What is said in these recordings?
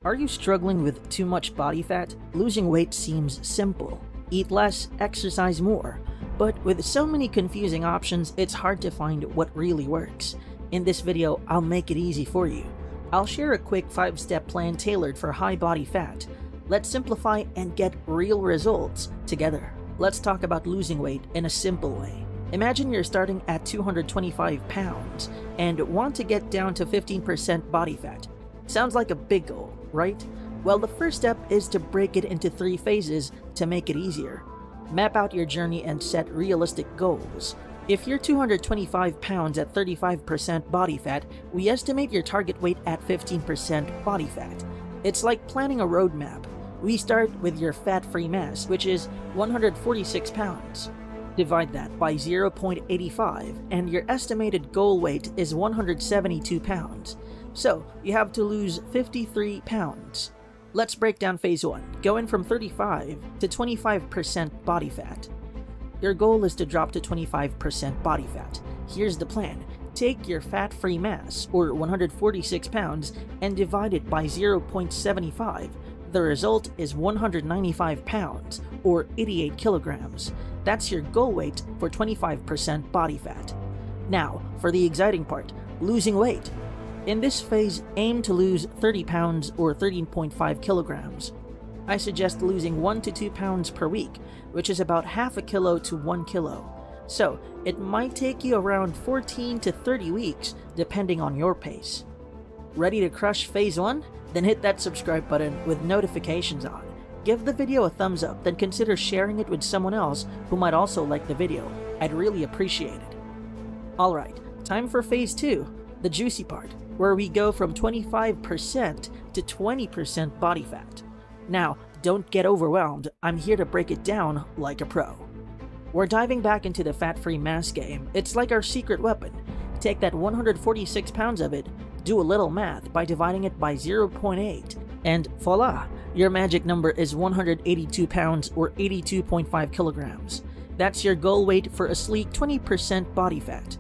Are you struggling with too much body fat? Losing weight seems simple. Eat less, exercise more. But with so many confusing options, it's hard to find what really works. In this video, I'll make it easy for you. I'll share a quick 5-step plan tailored for high body fat. Let's simplify and get real results together. Let's talk about losing weight in a simple way. Imagine you're starting at 225 pounds and want to get down to 15% body fat. Sounds like a big goal, right? Well, the first step is to break it into 3 phases to make it easier. Map out your journey and set realistic goals. If you're 225 pounds at 35% body fat, we estimate your target weight at 15% body fat. It's like planning a roadmap. We start with your fat-free mass, which is 146 pounds. Divide that by 0.85, and your estimated goal weight is 172 pounds. So, you have to lose 53 pounds. Let's break down phase 1, going from 35 to 25% body fat. Your goal is to drop to 25% body fat. Here's the plan. Take your fat-free mass, or 146 pounds, and divide it by 0.75. The result is 195 pounds, or 88 kilograms. That's your goal weight for 25% body fat. Now, for the exciting part, losing weight. In this phase, aim to lose 30 pounds or 13.5 kilograms. I suggest losing 1 to 2 pounds per week, which is about half a kilo to 1 kilo. So, it might take you around 14 to 30 weeks, depending on your pace. Ready to crush phase 1? Then hit that subscribe button with notifications on. Give the video a thumbs up, then consider sharing it with someone else who might also like the video. I'd really appreciate it. Alright, time for phase 2, the juicy part, where we go from 25% to 20% body fat. Now, don't get overwhelmed, I'm here to break it down like a pro. We're diving back into the fat-free mass game. It's like our secret weapon. Take that 146 pounds of it, do a little math by dividing it by 0.8, and voila! Your magic number is 182 pounds or 82.5 kilograms. That's your goal weight for a sleek 20% body fat.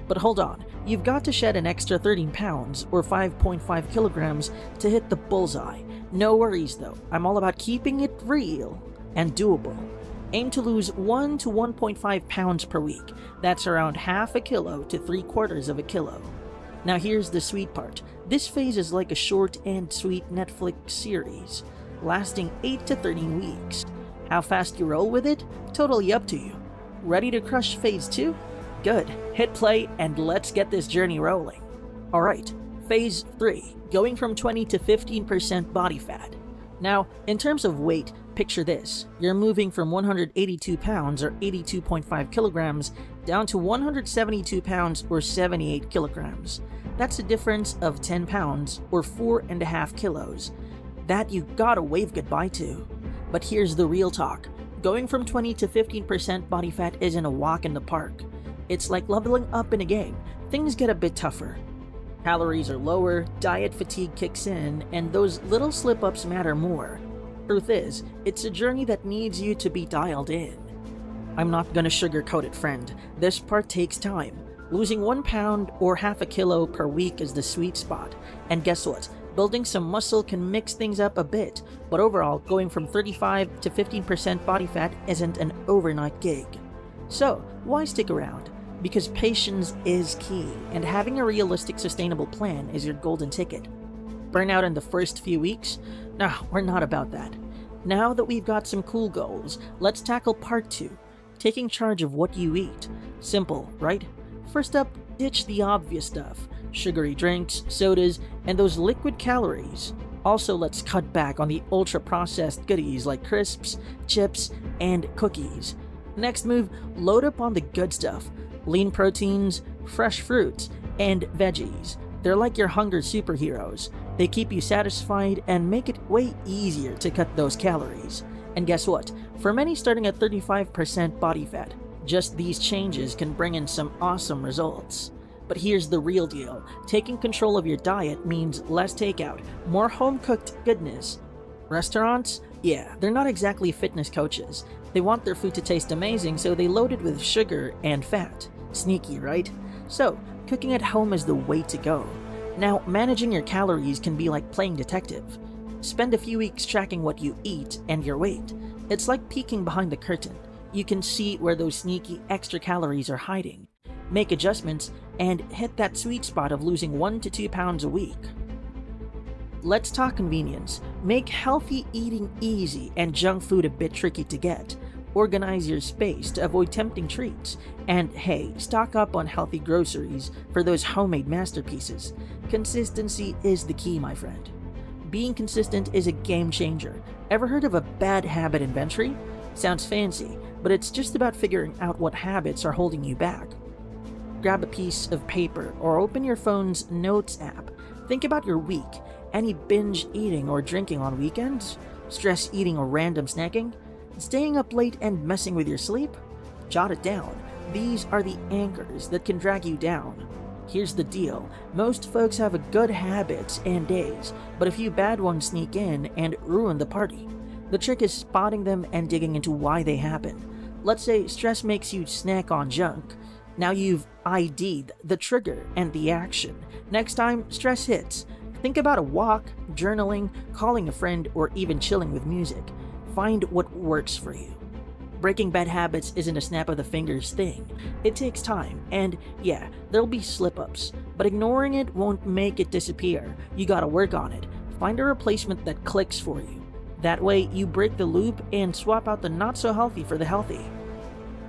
But hold on, you've got to shed an extra 13 pounds or 5.5 kilograms to hit the bullseye. No worries though, I'm all about keeping it real and doable. Aim to lose 1 to 1.5 pounds per week. That's around half a kilo to 3/4 of a kilo. Now here's the sweet part. This phase is like a short and sweet Netflix series, lasting 8 to 13 weeks. How fast you roll with it? Totally up to you. Ready to crush phase 2? Good. Hit play and let's get this journey rolling. Alright, phase 3, going from 20 to 15% body fat. Now, in terms of weight, picture this. You're moving from 182 pounds or 82.5 kilograms down to 172 pounds or 78 kilograms. That's a difference of 10 pounds or 4.5 kilos. That you gotta wave goodbye to. But here's the real talk. Going from 20 to 15% body fat isn't a walk in the park. It's like leveling up in a game. Things get a bit tougher. Calories are lower, diet fatigue kicks in, and those little slip-ups matter more. Truth is, it's a journey that needs you to be dialed in. I'm not gonna sugarcoat it, friend. This part takes time. Losing 1 pound or half a kilo per week is the sweet spot. And guess what? Building some muscle can mix things up a bit, but overall, going from 35 to 15% body fat isn't an overnight gig. So, why stick around? Because patience is key, and having a realistic, sustainable plan is your golden ticket. Burnout in the first few weeks? No, we're not about that. Now that we've got some cool goals, let's tackle part 2, taking charge of what you eat. Simple, right? First up, ditch the obvious stuff. Sugary drinks, sodas, and those liquid calories. Also, let's cut back on the ultra-processed goodies like crisps, chips, and cookies. Next move, load up on the good stuff. Lean proteins, fresh fruits, and veggies. They're like your hunger superheroes. They keep you satisfied and make it way easier to cut those calories. And guess what? For many starting at 35% body fat, just these changes can bring in some awesome results. But here's the real deal. Taking control of your diet means less takeout, more home-cooked goodness. Restaurants? Yeah, they're not exactly fitness coaches. They want their food to taste amazing, so they load it with sugar and fat. Sneaky, right? So, cooking at home is the way to go. Now, managing your calories can be like playing detective. Spend a few weeks tracking what you eat and your weight. It's like peeking behind the curtain. You can see where those sneaky extra calories are hiding. Make adjustments and hit that sweet spot of losing 1 to 2 pounds a week. Let's talk convenience. Make healthy eating easy and junk food a bit tricky to get. Organize your space to avoid tempting treats. And hey, stock up on healthy groceries for those homemade masterpieces. Consistency is the key, my friend. Being consistent is a game changer. Ever heard of a bad habit inventory? Sounds fancy, but it's just about figuring out what habits are holding you back. Grab a piece of paper or open your phone's notes app. Think about your week. Any binge eating or drinking on weekends? Stress eating or random snacking? Staying up late and messing with your sleep? Jot it down. These are the anchors that can drag you down. Here's the deal. Most folks have good habits and days, but a few bad ones sneak in and ruin the party. The trick is spotting them and digging into why they happen. Let's say stress makes you snack on junk. Now you've ID'd the trigger and the action. Next time stress hits, think about a walk, journaling, calling a friend, or even chilling with music. Find what works for you. Breaking bad habits isn't a snap of the fingers thing. It takes time, and yeah, there'll be slip-ups, but ignoring it won't make it disappear. You gotta work on it. Find a replacement that clicks for you. That way, you break the loop and swap out the not-so-healthy for the healthy.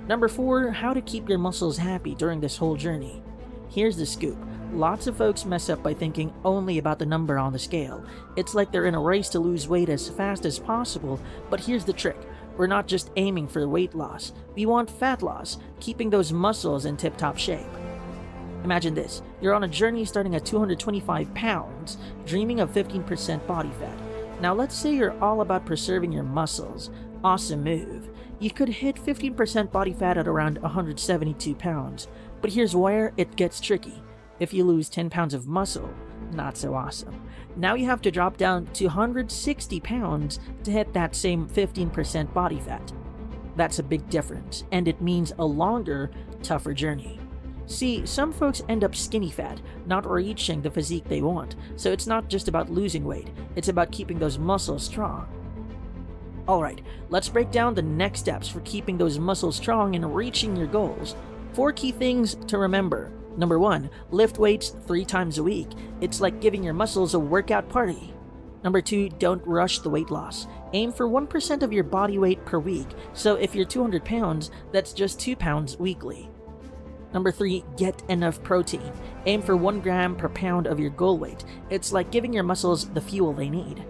Number 4, how to keep your muscles happy during this whole journey. Here's the scoop. Lots of folks mess up by thinking only about the number on the scale. It's like they're in a race to lose weight as fast as possible, but here's the trick. We're not just aiming for weight loss. We want fat loss, keeping those muscles in tip-top shape. Imagine this. You're on a journey starting at 225 pounds, dreaming of 15% body fat. Now let's say you're all about preserving your muscles. Awesome move. You could hit 15% body fat at around 172 pounds. But here's where it gets tricky. If you lose 10 pounds of muscle, not so awesome. Now you have to drop down to 160 pounds to hit that same 15% body fat. That's a big difference, and it means a longer, tougher journey. See, some folks end up skinny fat, not reaching the physique they want, so it's not just about losing weight, it's about keeping those muscles strong. Alright, let's break down the next steps for keeping those muscles strong and reaching your goals. 4 key things to remember. Number 1, lift weights 3 times a week. It's like giving your muscles a workout party. Number 2, don't rush the weight loss. Aim for 1% of your body weight per week, so if you're 200 pounds, that's just 2 pounds weekly. Number 3, get enough protein. Aim for 1 gram per pound of your goal weight. It's like giving your muscles the fuel they need.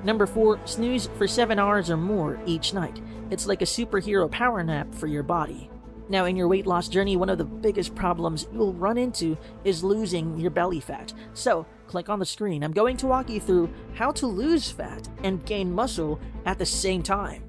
Number 4, snooze for 7 hours or more each night. It's like a superhero power nap for your body. Now, in your weight loss journey, one of the biggest problems you'll run into is losing your belly fat. So, click on the screen. I'm going to walk you through how to lose fat and gain muscle at the same time.